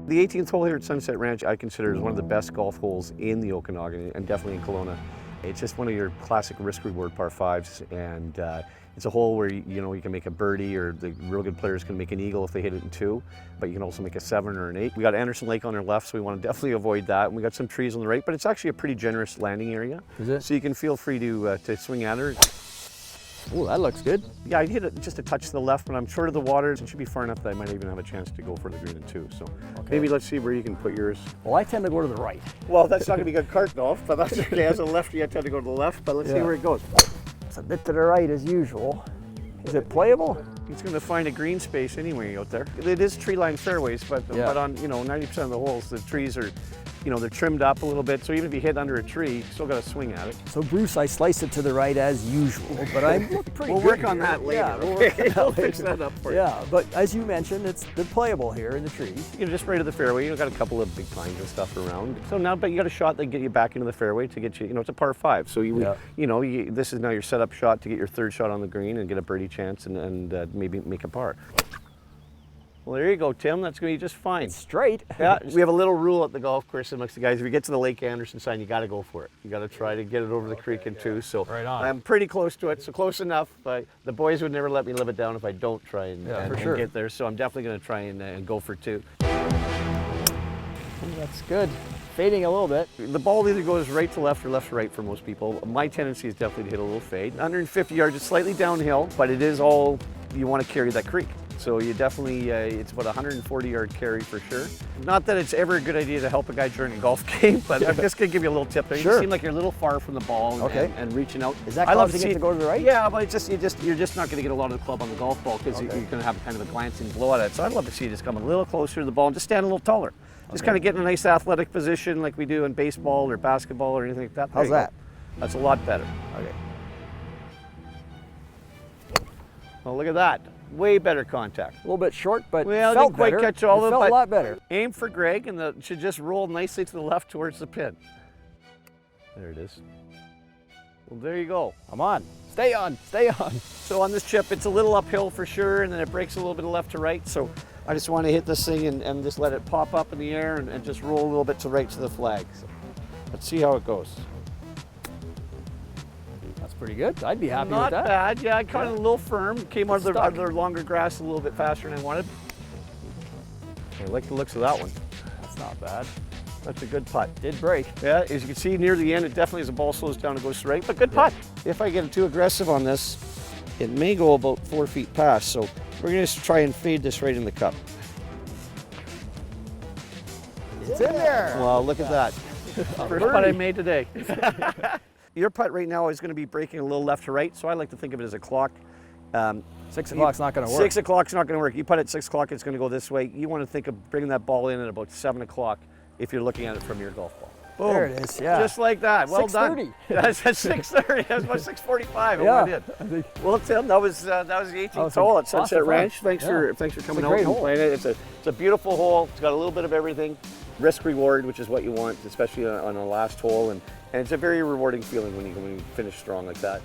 The 18th hole here at Sunset Ranch I consider is one of the best golf holes in the Okanagan and definitely in Kelowna. It's just one of your classic risk-reward par fives, and it's a hole where you can make a birdie, or the real good players can make an eagle if they hit it in 2, but you can also make a 7 or an 8. We got Anderson Lake on our left, so we want to definitely avoid that. And we got some trees on the right, but it's actually a pretty generous landing area. Is it? So you can feel free to swing at her. Oh, that looks good. Yeah, I hit it just a touch to the left, but I'm short of the water. It should be far enough that I might even have a chance to go for the green in 2. So maybe let's see where you can put yours. Well, I tend to go to the right. Well, that's not going to be good cart golf, but that's okay. As a lefty, I tend to go to the left, but let's see where it goes. It's a bit to the right as usual. Is it playable? It's going to find a green space anyway out there. It is tree-lined fairways, but on 90% of the holes, the trees are, they're trimmed up a little bit. So even if you hit under a tree, you still got to swing at it. So Bruce, I sliced it to the right as usual, but I look pretty We'll good work on here. that later. Yeah, We'll fix that up for you. Yeah, but as you mentioned, they're playable here in the trees. Just right of the fairway. You've got a couple of big pines and stuff around. So now, but you got a shot that get you back into the fairway to get you. It's a par 5. So this is now your setup shot to get your 3rd shot on the green and get a birdie chance and maybe make a par. Well, there you go, Tim. That's going to be just fine. It's straight. Yeah, we have a little rule at the golf course amongst the guys. If you get to the Lake Anderson side, you got to go for it. You got to try to get it over the creek in 2. So right on. I'm pretty close to it, so close enough. But the boys would never let me live it down if I don't try and get there. So I'm definitely going to try and go for 2. That's good. Fading a little bit. The ball either goes right to left or left to right for most people. My tendency is definitely to hit a little fade. 150 yards, it's slightly downhill, but it is all you want to carry that creek. So you definitely, it's about a 140-yard carry for sure. Not that it's ever a good idea to help a guy during a golf game, but I'm just going to give you a little tip there. You seem like you're a little far from the ball and reaching out. Is that causing it to go to the right? Yeah, but you're just not going to get a lot of the club on the golf ball because you're going to have kind of a glancing blow at it. So I'd love to see you just come a little closer to the ball and just stand a little taller. Just kind of get in a nice athletic position like we do in baseball or basketball or anything like that. How's that? That's a lot better. Okay. Well, look at that. Way better contact. A little bit short, but well, felt didn't quite better. catch all of it, felt but a lot better. Aim for Greg, and it should just roll nicely to the left towards the pin. There it is. Well, there you go. I'm on. Stay on. Stay on. So on this chip, it's a little uphill for sure, and then it breaks a little bit of left to right. So I just want to hit this thing and just let it pop up in the air and just roll a little bit to right to the flag. So let's see how it goes. Pretty good. I'd be happy with that. Not bad. Yeah, I caught it a little firm. Came out of the longer grass a little bit faster than I wanted. I like the looks of that one. That's not bad. That's a good putt. Did break. Yeah, as you can see near the end, it definitely, as the ball slows down, it goes straight, but good putt. If I get too aggressive on this, it may go about 4 feet past, so we're going to try and fade this right in the cup. It's in there. Well, look at that. First putt I made today. Your putt right now is going to be breaking a little left to right, so I like to think of it as a clock. 6 o'clock's not going to work. 6 o'clock's not going to work. You putt at 6 o'clock, it's going to go this way. You want to think of bringing that ball in at about 7 o'clock if you're looking at it from your golf ball. Boom. There it is, yeah. Just like that. Well done. That's at 6:30. That's about 6:45. Yeah. I did. Well, Tim, that was the 18th hole at Sunset Ranch. Thanks for coming out and playing it. It's a beautiful hole. It's got a little bit of everything. Risk reward, which is what you want, especially on the last hole, and it's a very rewarding feeling when you finish strong like that.